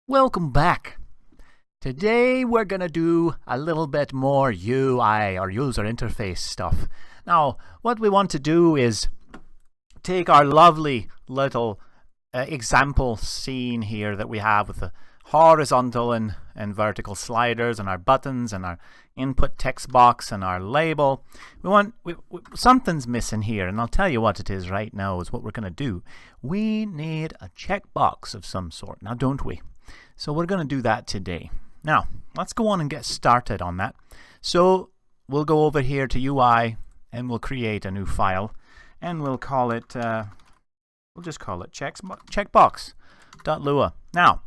Welcome back. Today we're going to do a little bit more UI or user interface stuff. Now, what we want to do is take our lovely little example scene here that we have with the horizontal and vertical sliders and our buttons and our input text box and our label. Something's missing here, and I'll tell you what it is right now is what we're going to do. We need a checkbox of some sort, now don't we? So we're going to do that today. Now, let's go on and get started on that. So we'll go over here to UI and we'll create a new file and we'll call it, we'll just call it checkbox.lua. Now,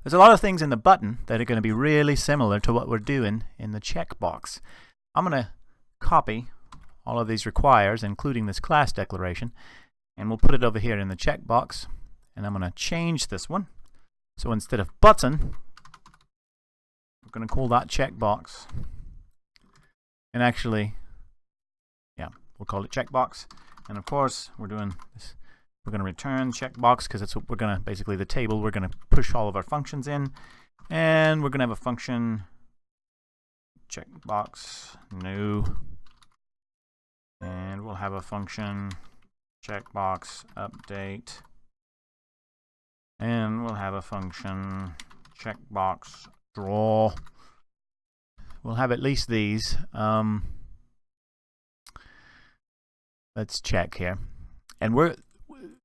there's a lot of things in the button that are going to be really similar to what we're doing in the checkbox. I'm going to copy all of these requires, including this class declaration, and we'll put it over here in the checkbox, and I'm going to change this one. So instead of button, we're going to call that checkbox. And actually, yeah, we'll call it checkbox. And of course, we're doing this. We're going to return checkbox because that's what we're going to, basically the table, we're going to push all of our functions in. And we're going to have a function checkbox new. And we'll have a function checkbox update. And we'll have a function checkbox draw. We'll have at least these. Let's check here. And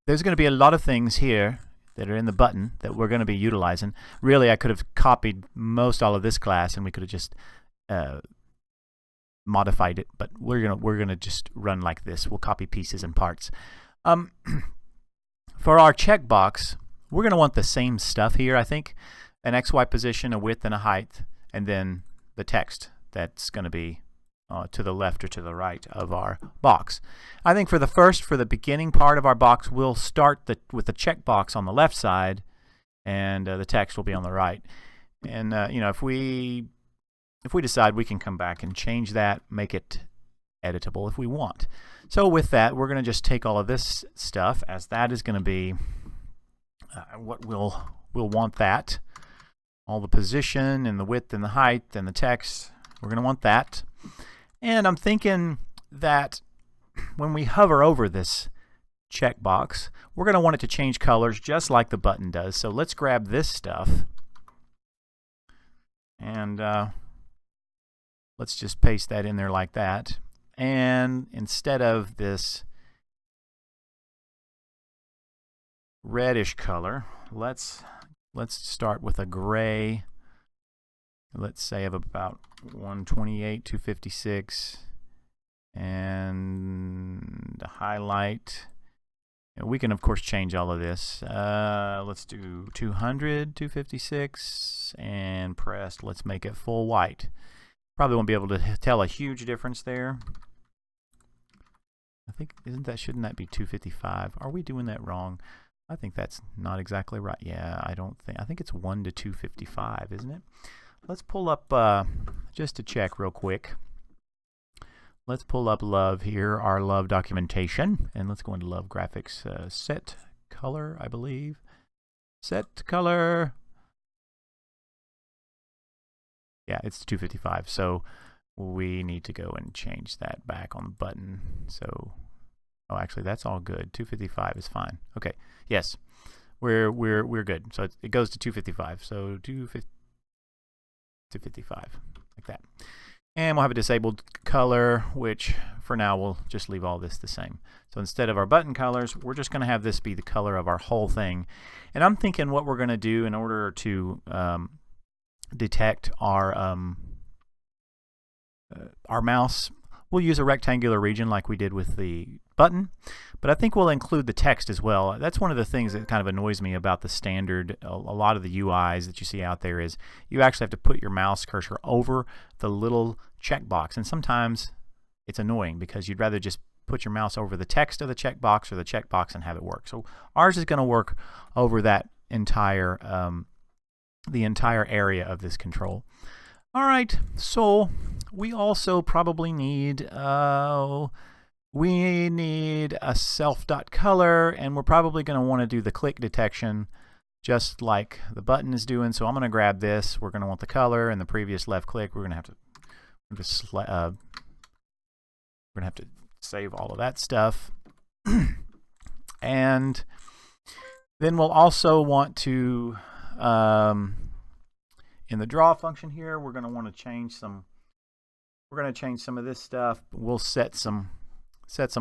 there's going to be a lot of things here that are in the button that we're going to be utilizing. Really, I could have copied most all of this class and we could have just modified it, but we're gonna just run like this. We'll copy pieces and parts. For our checkbox, we're going to want the same stuff here, I think. An XY position, a width, and a height, and then the text that's going to be to the left or to the right of our box. I think for the beginning part of our box, we'll start with the checkbox on the left side, and the text will be on the right. And you know, if we decide, we can come back and change that, make it editable if we want. So with that, we're going to just take all of this stuff, as that is going to be what we'll want that. All the position and the width and the height and the text, we're going to want that. And I'm thinking that when we hover over this checkbox, we're going to want it to change colors just like the button does. So let's grab this stuff and let's just paste that in there like that. And instead of this reddish color, let's start with a gray. Let's say of about 128, 256, and the highlight. And we can of course change all of this. Let's do 200, 256, and pressed. Let's make it full white. Probably won't be able to tell a huge difference there. I think shouldn't that be 255? Are we doing that wrong? I think that's not exactly right. Yeah, I think it's 1 to 255, isn't it? Let's pull up, just to check real quick. Let's pull up Love here, our Love documentation, and let's go into Love graphics, set color, I believe. Set color. Yeah, it's 255, so we need to go and change that back on the button. So, oh, actually, that's all good. 255 is fine. Okay, yes, we're good. So it goes to 255. So 255, like that. And we'll have a disabled color, which for now we'll just leave all this the same. So instead of our button colors, we're just going to have this be the color of our whole thing. And I'm thinking what we're going to do in order to detect our mouse, we'll use a rectangular region like we did with the button, but I think we'll include the text as well. That's one of the things that kind of annoys me about the standard, a lot of the UIs that you see out there, is you actually have to put your mouse cursor over the little checkbox, and sometimes it's annoying because you'd rather just put your mouse over the text of the checkbox or the checkbox and have it work. So ours is going to work over that entire the entire area of this control. All right, so we also probably need a self.color, and we're probably going to want to do the click detection just like the button is doing. So I'm going to grab this. We're going to want the color, and the previous left click. We're going to have to save all of that stuff. And then we'll also want to, in the draw function here, we're going to want to change some. We're going to change some of this stuff. We'll set some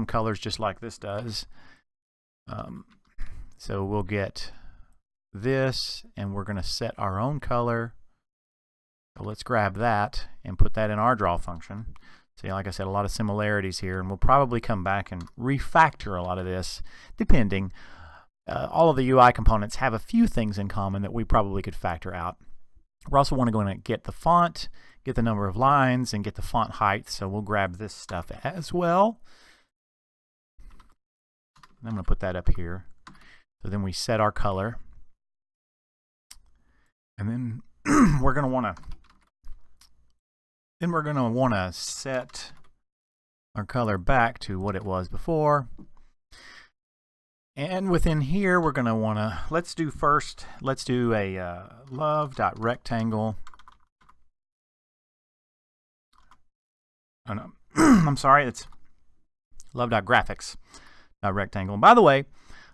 colors just like this does. So we'll get this, and we're going to set our own color. So let's grab that and put that in our draw function. See, like I said, a lot of similarities here, and we'll probably come back and refactor a lot of this, depending. All of the UI components have a few things in common that we probably could factor out. We also want to go in and get the font, get the number of lines, and get the font height. So we'll grab this stuff as well. And I'm going to put that up here. So then we set our color. And then we're going to want to set our color back to what it was before. And within here, we're going to want to, let's do a love.rectangle. Oh no, I'm sorry, it's love.graphics.rectangle. And by the way,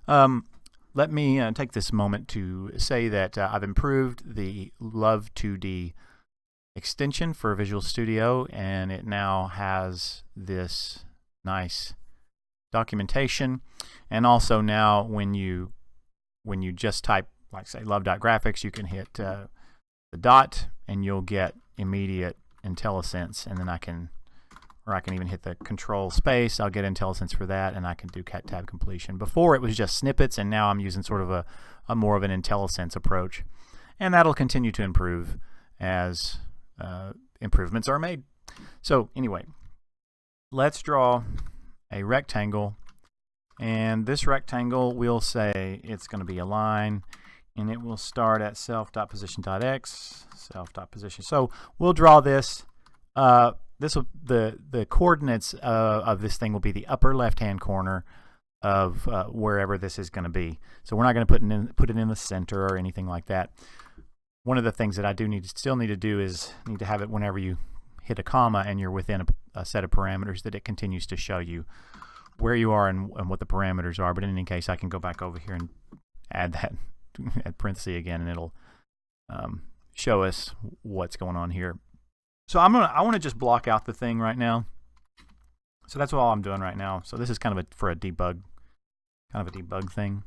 let me take this moment to say that I've improved the Love2D extension for Visual Studio, and it now has this nice documentation. And also now when you just type, like say, love.graphics, you can hit the dot and you'll get immediate IntelliSense, and then I can even hit the control space. I'll get IntelliSense for that, and I can do tab completion. Before it was just snippets, and now I'm using sort of a more of an IntelliSense approach, and that'll continue to improve as improvements are made. So anyway, let's draw a rectangle, and this rectangle, we'll say it's going to be a line, and it will start at self.position.x, self.position. So we'll draw this. The coordinates of this thing will be the upper left-hand corner of wherever this is going to be. So we're not going to put it in the center or anything like that. One of the things that I still need to do is need to have it whenever you hit a comma and you're within a set of parameters, that it continues to show you where you are and what the parameters are. But in any case, I can go back over here and add that at parenthesis again, and it'll show us what's going on here. So I want to just block out the thing right now. So that's all I'm doing right now. So this is kind of for a debug thing.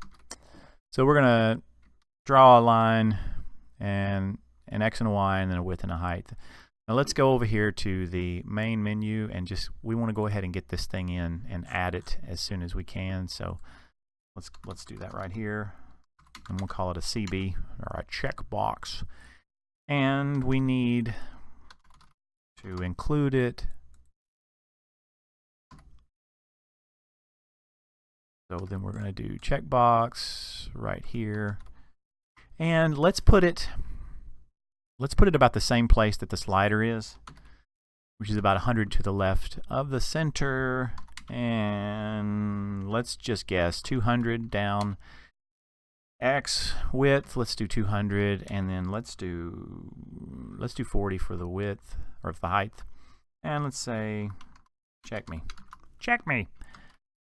So we're gonna draw a line and an X and a Y, and then a width and a height. Now let's go over here to the main menu, and we want to go ahead and get this thing in and add it as soon as we can. So let's do that right here, and we'll call it a CB, or a checkbox, and we need to include it. So then we're going to do checkbox right here, and let's put it about the same place that the slider is, which is about 100 to the left of the center, and let's just guess 200 down. X width, let's do 200, and then let's do 40 for the width, or the height, and let's say check me,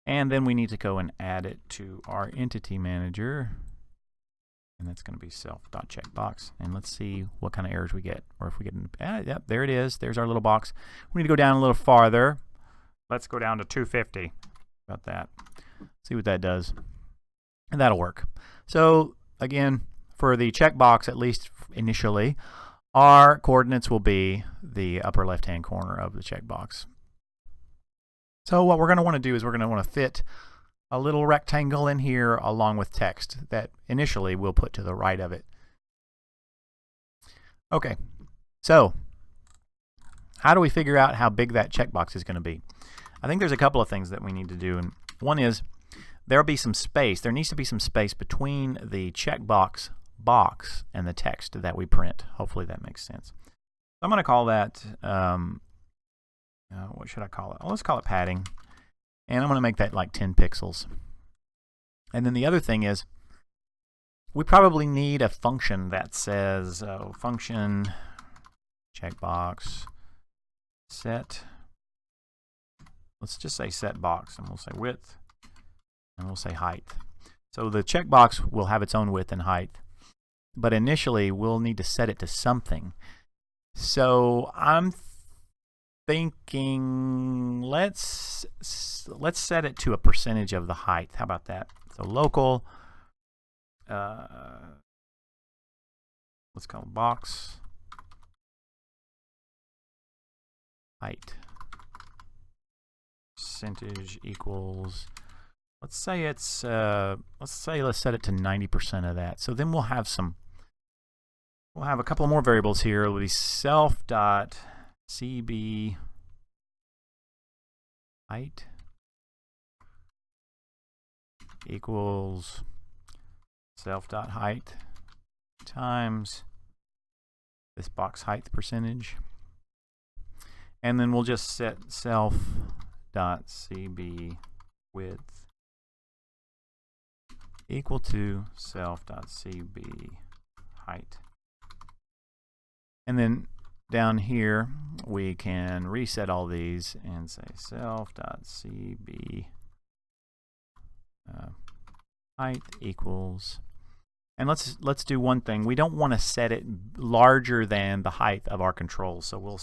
and then we need to go and add it to our entity manager, and that's going to be self.checkbox, and let's see what kind of errors we get, or if we get yep, there it is. There's our little box. We need to go down a little farther. Let's go down to 250. About that. See what that does, and that'll work. So again, for the checkbox, at least initially, our coordinates will be the upper left-hand corner of the checkbox. So what we're going to want to do is we're going to want to fit a little rectangle in here along with text that initially we'll put to the right of it. Okay, so how do we figure out how big that checkbox is going to be? I think there's a couple of things that we need to do, and one is there'll be some space. There needs to be some space between the checkbox box and the text that we print. Hopefully that makes sense. I'm going to call that, what should I call it? Oh, let's call it padding. And I'm going to make that like 10 pixels. And then the other thing is, we probably need a function that says function checkbox set. Let's just say set box, and we'll say width, and we'll say height. So the checkbox will have its own width and height, but initially we'll need to set it to something. So I'm thinking let's set it to a percentage of the height. How about that? So local, let's call it box height percentage equals, let's say it's let's set it to 90% of that. So then we'll have a couple more variables here. It'll be self.cb height equals self.height times this box height percentage, and then we'll just set self.cb width equal to self.cb height. And then down here we can reset all these and say self.cb height equals, and let's do one thing. We don't want to set it larger than the height of our control, so we'll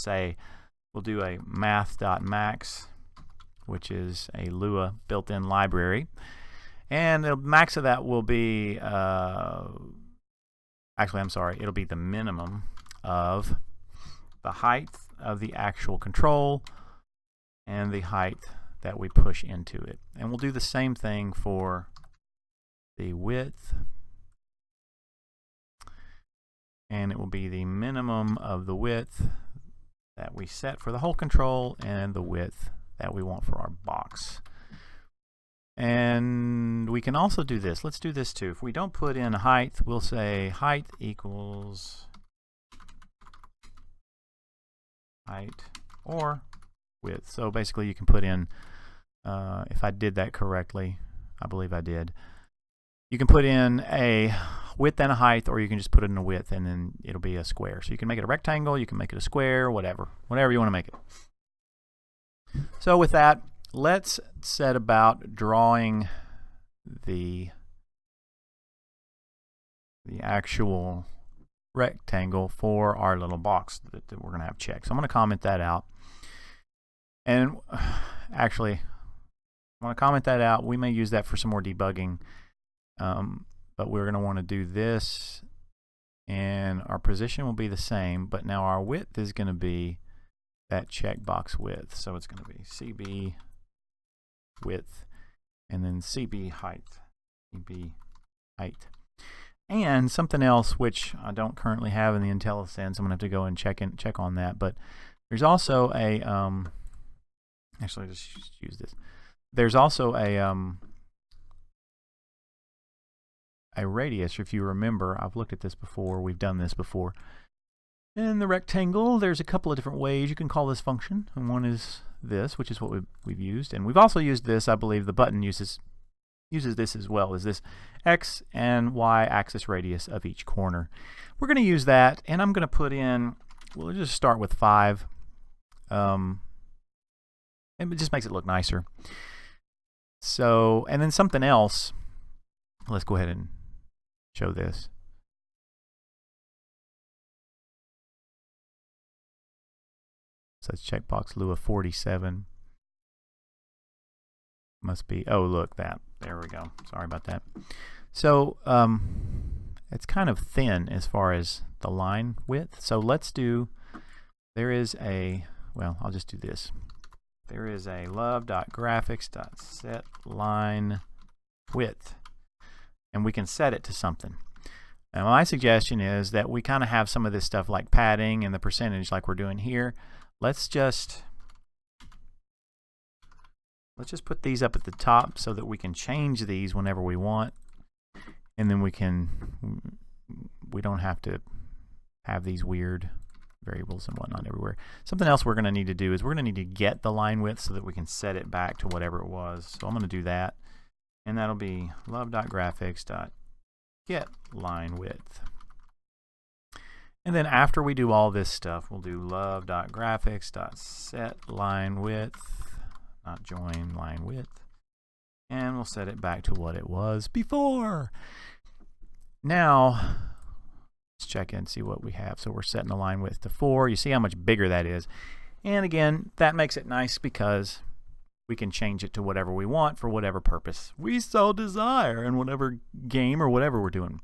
do a math.max, which is a Lua built-in library, and the max of that will be actually, I'm sorry, it'll be the minimum of the height of the actual control and the height that we push into it. And we'll do the same thing for the width, and it will be the minimum of the width that we set for the whole control and the width that we want for our box. And we can also do this. Let's do this too. If we don't put in height, we'll say height equals height or width. So basically you can put in, if I did that correctly, I believe I did, you can put in a width and a height, or you can just put it in a width and then it'll be a square. So you can make it a rectangle, you can make it a square, whatever you want to make it. So with that, let's set about drawing the actual rectangle for our little box that we're going to have checked. So I'm going to comment that out. And actually, I want to comment that out. We may use that for some more debugging, but we're going to want to do this, and our position will be the same, but now our width is going to be that checkbox width. So it's going to be CB width and then CB height. CB height. And something else which I don't currently have in the IntelliSense, I'm going to have to go and check on that, but there's also a actually just use this. There's also a radius. If you remember, I've looked at this before, we've done this before. In the rectangle, there's a couple of different ways you can call this function, and one is this, which is what we've used, and we've also used this. I believe the button uses this as well, as this X and Y axis radius of each corner. We're going to use that, and I'm going to put in, we'll just start with 5. And it just makes it look nicer. So, and then something else, let's go ahead and show this. So it's checkbox Lua 47. Must be, oh look, that, there we go. Sorry about that. So it's kind of thin as far as the line width. So let's do, there is a, well, I'll just do this. There is a love.graphics.set line width, and we can set it to something. And my suggestion is that we kind of have some of this stuff like padding and the percentage like we're doing here. Let's just put these up at the top so that we can change these whenever we want, and then we don't have to have these weird variables and whatnot everywhere. Something else we're going to need to do is we're going to need to get the line width so that we can set it back to whatever it was. So I'm going to do that, and that'll be love.graphics.get get line width. And then after we do all this stuff, we'll do love.graphics.set line width, not join line width, and we'll set it back to what it was before. Now, let's check in and see what we have. So we're setting the line width to 4. You see how much bigger that is. And again, that makes it nice because we can change it to whatever we want for whatever purpose we so desire in whatever game or whatever we're doing.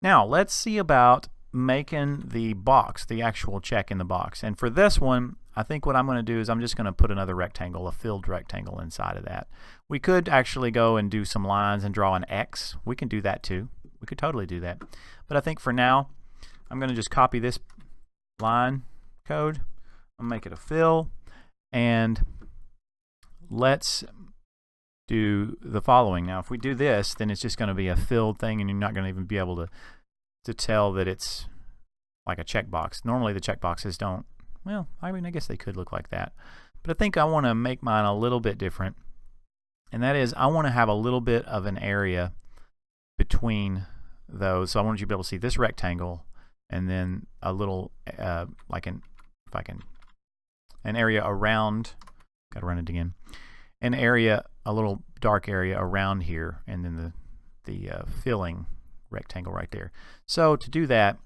Now, let's see about making the box, the actual check in the box. And for this one, I think what I'm going to do is I'm just going to put another rectangle, a filled rectangle inside of that. We could actually go and do some lines and draw an X. We can do that too. We could totally do that. But I think for now, I'm going to just copy this line code. I'll make it a fill. And let's do the following. Now, if we do this, then it's just going to be a filled thing, and you're not going to even be able to tell that it's like a checkbox. Normally the checkboxes don't, well, I mean, I guess they could look like that. But I think I want to make mine a little bit different. And that is, I want to have a little bit of an area between those. So I want you to be able to see this rectangle and then a little, like an area around, got to run it again, an area, a little dark area around here, and then the filling rectangle right there. So to do that,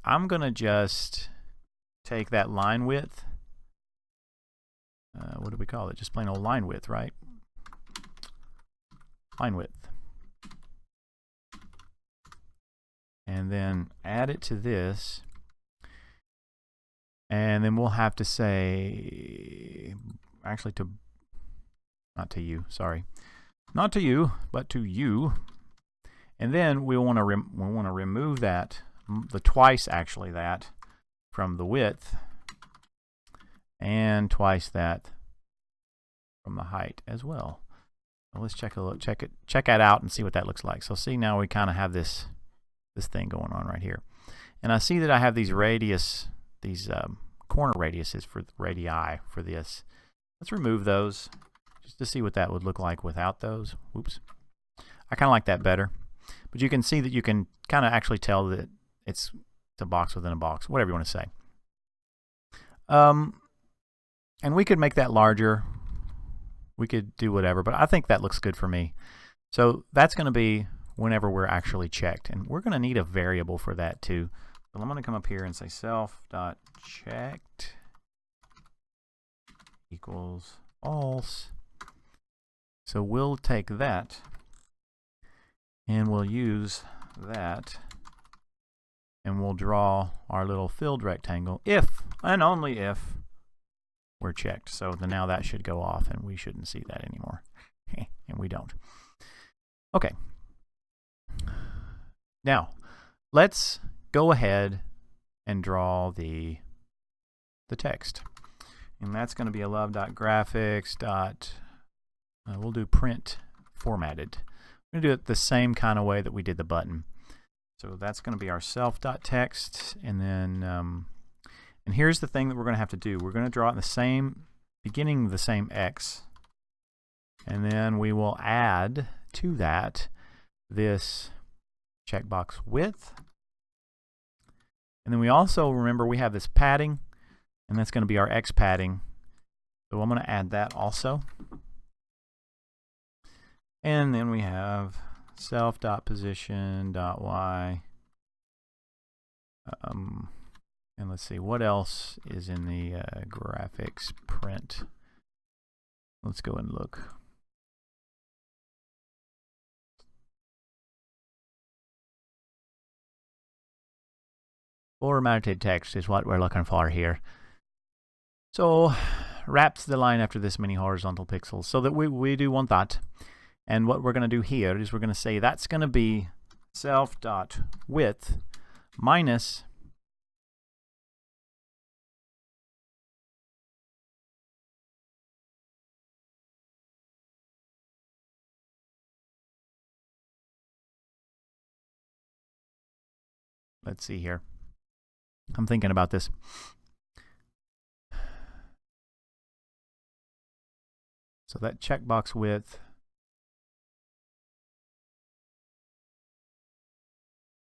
I'm going to just take that line width. What do we call it? Just plain old line width, right? Line width. And then add it to this. And then we'll have to say, actually not to you, sorry. Not to you, but to you. And then we want to remove that, the twice actually that, from the width, and twice that from the height as well. So let's check that out and see what that looks like. So see, now we kind of have this thing going on right here, and I see that I have these radius, these corner radiuses for radii for this. Let's remove those just to see what that would look like without those. Whoops, I kind of like that better. But you can see that you can kind of actually tell that it's a box within a box, whatever you want to say. And we could make that larger. We could do whatever, but I think that looks good for me. So that's going to be whenever we're actually checked. And we're going to need a variable for that too. So I'm going to come up here and say self.checked equals false. So we'll take that and we'll use that, and we'll draw our little filled rectangle if and only if we're checked. So now that should go off, and we shouldn't see that anymore. And we don't. Okay. Now, let's go ahead and draw the text. And that's going to be a love.graphics. We'll do print formatted. We're going to do it the same kind of way that we did the button. So that's going to be our self.text, and then and here's the thing that we're going to have to do. We're going to draw it in the same, beginning the same X, and then we will add to that this checkbox width, and then we also, remember, we have this padding, and that's going to be our X padding. So I'm going to add that also. And then we have self.position.y. And let's see, what else is in the graphics print? Let's go and look. Formatted text is what we're looking for here. So wraps the line after this many horizontal pixels. So that we do want that. And what we're going to do here is we're going to say that's going to be self.width minus let's see here. I'm thinking about this. So that checkbox width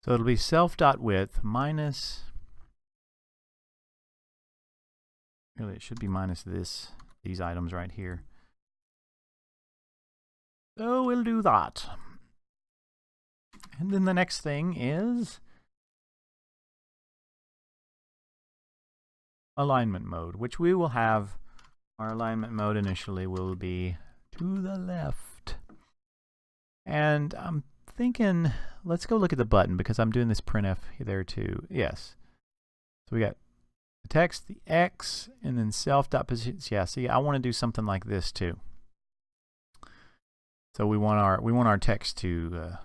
So it'll be self.width minus, really it should be minus these items right here. So we'll do that. And then the next thing is alignment mode, which we will have. Our alignment mode initially will be to the left. And I'm thinking, let's go look at the button because I'm doing this printf there too. Yes. So we got the text, the X, and then self.position. Yeah, see, I want to do something like this too. So we want our text to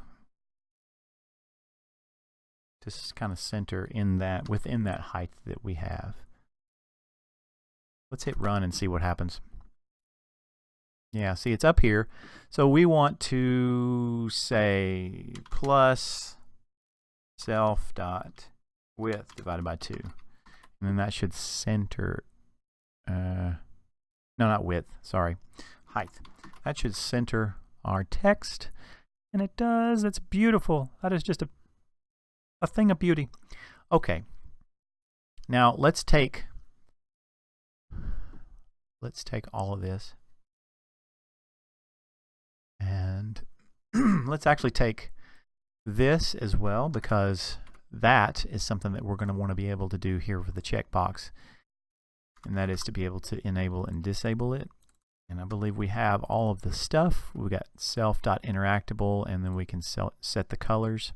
just kind of center in that, within that height that we have. Let's hit run and see what happens. Yeah, see, it's up here. So we want to say plus self.width divided by 2. And then that should center, no, not width, sorry, height. That should center our text. And it does. It's beautiful. That is just a thing of beauty. Okay. Now let's take all of this and let's actually take this as well, because that is something that we're going to want to be able to do here with the checkbox, and that is to be able to enable and disable it. And I believe we have all of the stuff. We've got self.interactable, and then we can set the colors.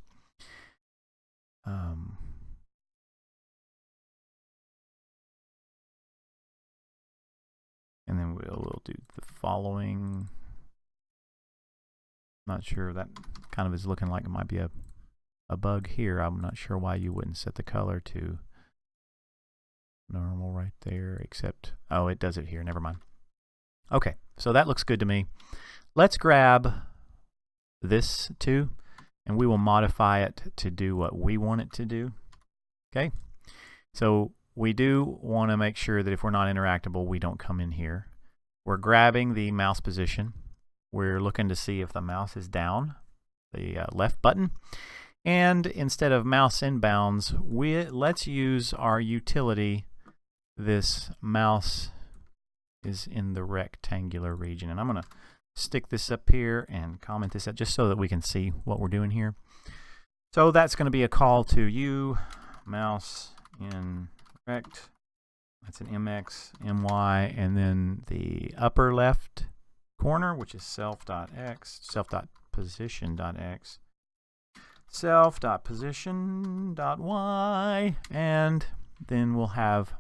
And then we'll do the following. Not sure, that kind of is looking like it might be a bug here. I'm not sure why you wouldn't set the color to normal right there, except, oh, it does it here. Never mind. Okay, so that looks good to me. Let's grab this too, and we will modify it to do what we want it to do. Okay, so we do want to make sure that if we're not interactable, we don't come in here. We're grabbing the mouse position. We're looking to see if the mouse is down, the left button. And instead of mouse inbounds, let's use our utility. This mouse is in the rectangular region. And I'm going to stick this up here and comment this out just so that we can see what we're doing here. So that's going to be a call to you, mouse in rect. That's an MX, MY, and then the upper left corner, which is self.x, self.position.x, self.position.y, and then we'll have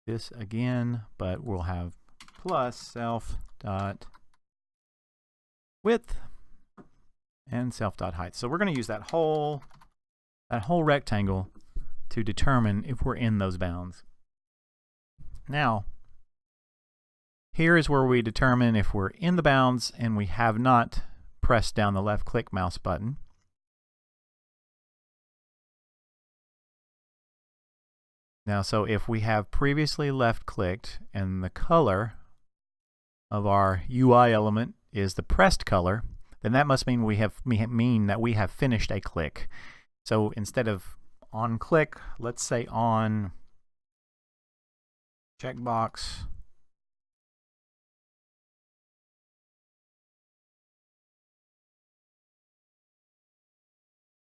this again, but we'll have plus self.width and self.height. So we're going to use that whole rectangle to determine if we're in those bounds. Now, here is where we determine if we're in the bounds and we have not pressed down the left click mouse button. Now, so if we have previously left clicked and the color of our UI element is the pressed color, then that must mean that we have finished a click. So instead of on click, let's say on checkbox.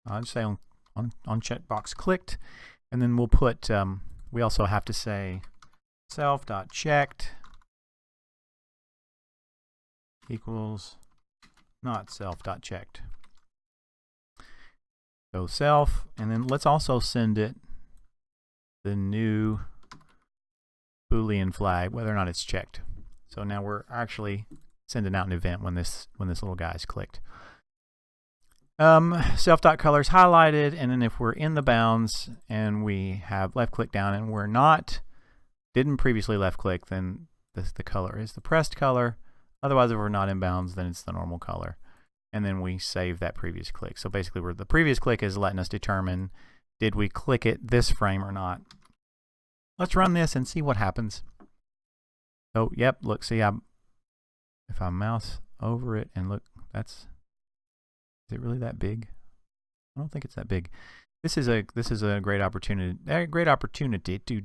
I'll just say on checkbox clicked, and then we'll put, we also have to say self.checked equals not self.checked. So self, and then let's also send it the new Boolean flag, whether or not it's checked. So now we're actually sending out an event when this little guy's clicked. Self.color is highlighted, and then if we're in the bounds and we have left click down and we're not, didn't previously left click, then the color is the pressed color. Otherwise, if we're not in bounds, then it's the normal color. And then we save that previous click. So basically, the previous click is letting us determine, did we click it this frame or not? Let's run this and see what happens. So, yep, look, see, if I mouse over it and look, that's Is it really that big? I don't think it's that big. This is a great opportunity. To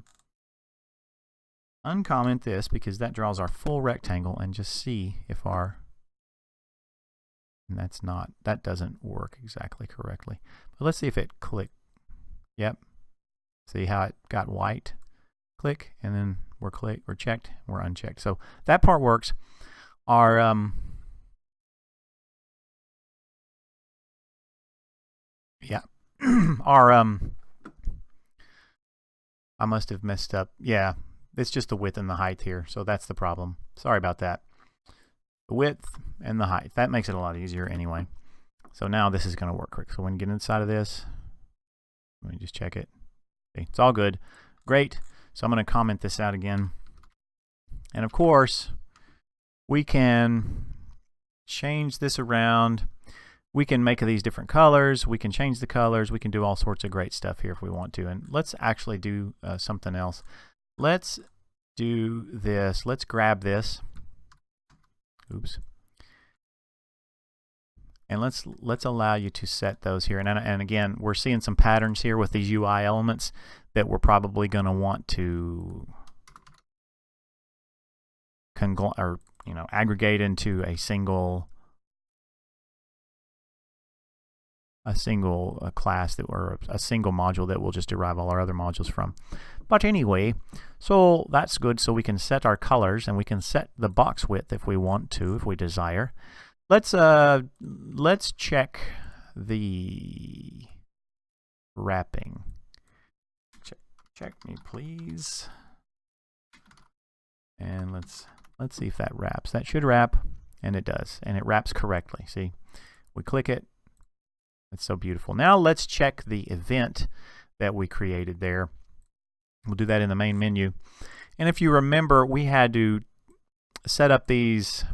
uncomment this, because that draws our full rectangle, and just see if our, and that doesn't work exactly correctly. But let's see if it clicked. Yep. See how it got white? Click, and then we're checked, we're unchecked. So that part works. Our yeah. Our I must have messed up. Yeah, it's just the width and the height here, so that's the problem. Sorry about that. The width and the height. That makes it a lot easier anyway. So now this is going to work quick. So when we get inside of this, let me just check it. See, it's all good. Great. So I'm going to comment this out again. And of course, we can change this around. We can make these different colors. We can change the colors. We can do all sorts of great stuff here if we want to. And let's actually do something else. Let's do this. Let's grab this. Oops. And let's allow you to set those here. And again, we're seeing some patterns here with these UI elements that we're probably going to want to aggregate into a single class or a single module that we'll just derive all our other modules from. But anyway, so that's good. So we can set our colors, and we can set the box width if we want to, if we desire. Let's check the wrapping. Check me, please. And let's see if that wraps. That should wrap, and it does, and it wraps correctly. See, we click it. It's so beautiful. Now let's check the event that we created there. We'll do that in the main menu. And if you remember, we had to set up these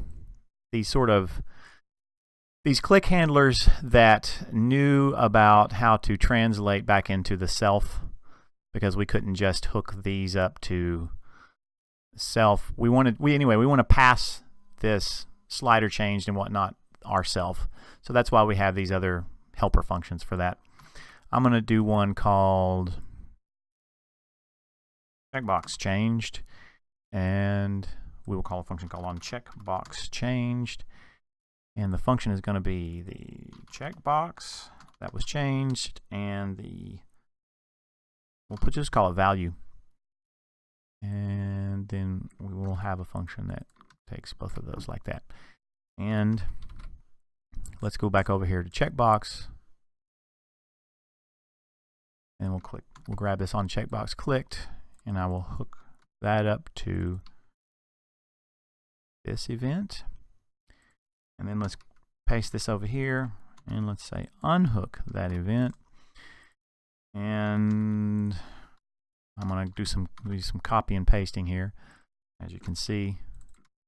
click handlers that knew about how to translate back into the self, because we couldn't just hook these up to self. We want to pass this slider changed and whatnot ourself. So that's why we have these other helper functions for that. I'm going to do one called checkbox changed, and we will call a function called on checkbox changed, and the function is going to be the checkbox that was changed, and we'll just call it value, and then we will have a function that takes both of those like that. And let's go back over here to checkbox, and we'll grab this on checkbox clicked, and I will hook that up to this event. And then let's paste this over here, and let's say unhook that event. And I'm going to do some copy and pasting here. As you can see,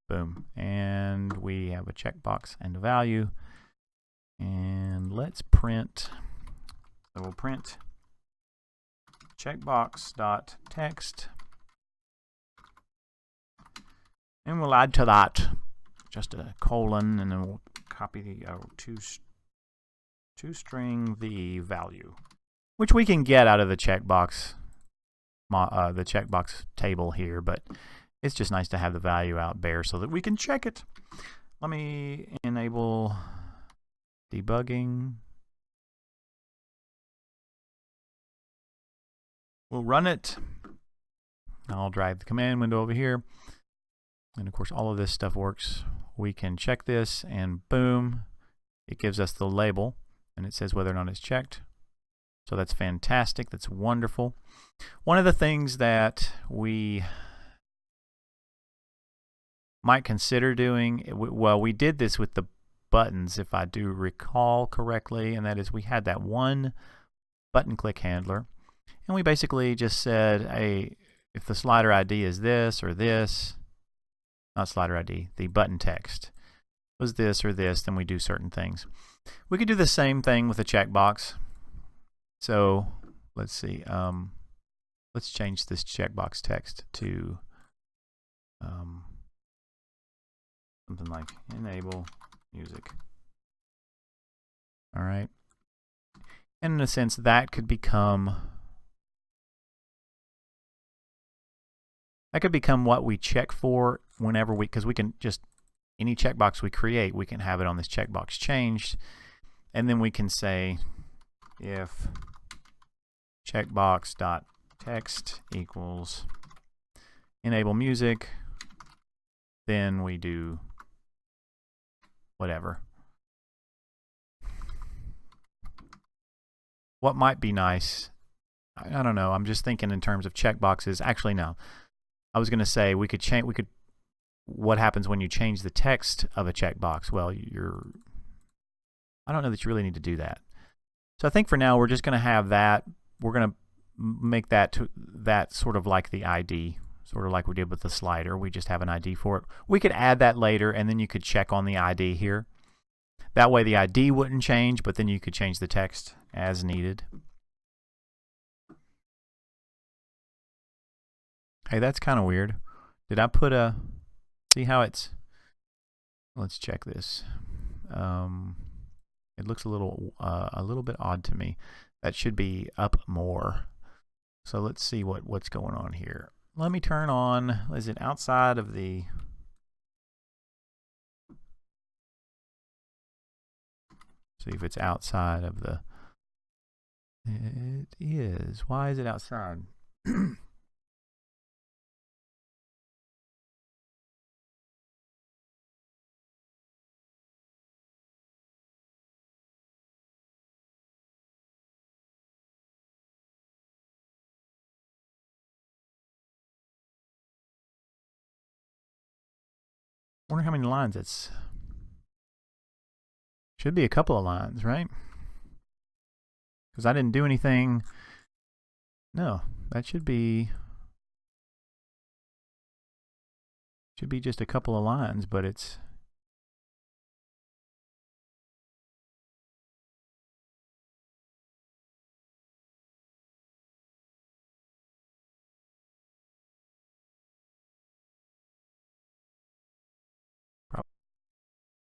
boom. And we have a checkbox and a value. And let's print. So we'll print checkbox.text, and we'll add to that just a colon, and then we'll copy the to string the value, which we can get out of the checkbox table here, but it's just nice to have the value out bare so that we can check it. Let me enable debugging. We'll run it. I'll drag the command window over here. And of course, all of this stuff works. We can check this, and boom, it gives us the label, and it says whether or not it's checked. So that's fantastic. That's wonderful. One of the things that we might consider doing, well, we did this with the buttons, if I do recall correctly, and that is we had that one button click handler. And we basically just said, hey, if the slider ID is this or this, not slider ID, the button text was this or this, then we do certain things. We could do the same thing with a checkbox. So let's see. Let's change this checkbox text to something like enable music. All right. And in a sense, that could become what we check for whenever because we can just, any checkbox we create, we can have it on this checkbox changed. And then we can say if checkbox.text equals enable music, then we do whatever. What might be nice, I don't know, I'm just thinking in terms of checkboxes. Actually, no. I was going to say we could change, what happens when you change the text of a checkbox? Well, I don't know that you really need to do that. So I think for now we're just going to have that. We're going to make that sort of like the ID, sort of like we did with the slider. We just have an ID for it. We could add that later, and then you could check on the ID here. That way the ID wouldn't change, but then you could change the text as needed. Hey, that's kind of weird. Did I put a... See how it's... Let's check this. It looks a little bit odd to me. That should be up more. So let's see what's going on here. Let me turn on... Is it outside of the... See if it's outside of the... It is. Why is it outside? I wonder how many lines it's... Should be a couple of lines, right? Because I didn't do anything. No, that should be just a couple of lines, but it's...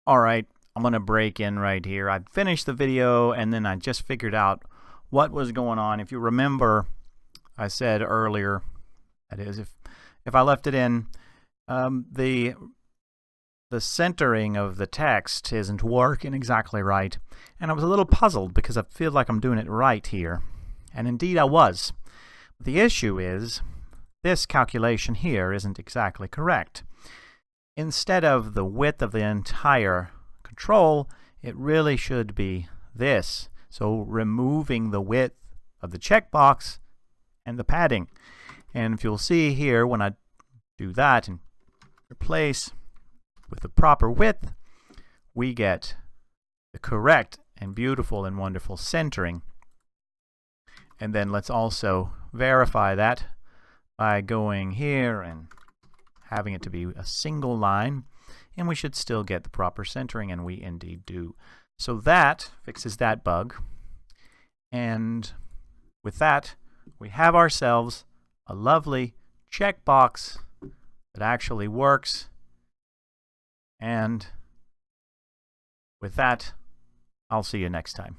All right, I'm going to break in right here. I finished the video and then I just figured out what was going on. If you remember, I said earlier, that is, if I left it in, the centering of the text isn't working exactly right. And I was a little puzzled because I feel like I'm doing it right here. And indeed I was. The issue is this calculation here isn't exactly correct. Instead of the width of the entire control, it really should be this. So removing the width of the checkbox and the padding. And if you'll see here, when I do that and replace with the proper width, we get the correct and beautiful and wonderful centering. And then let's also verify that by going here and having it to be a single line, and we should still get the proper centering, and we indeed do. So that fixes that bug, and with that we have ourselves a lovely checkbox that actually works. And with that, I'll see you next time.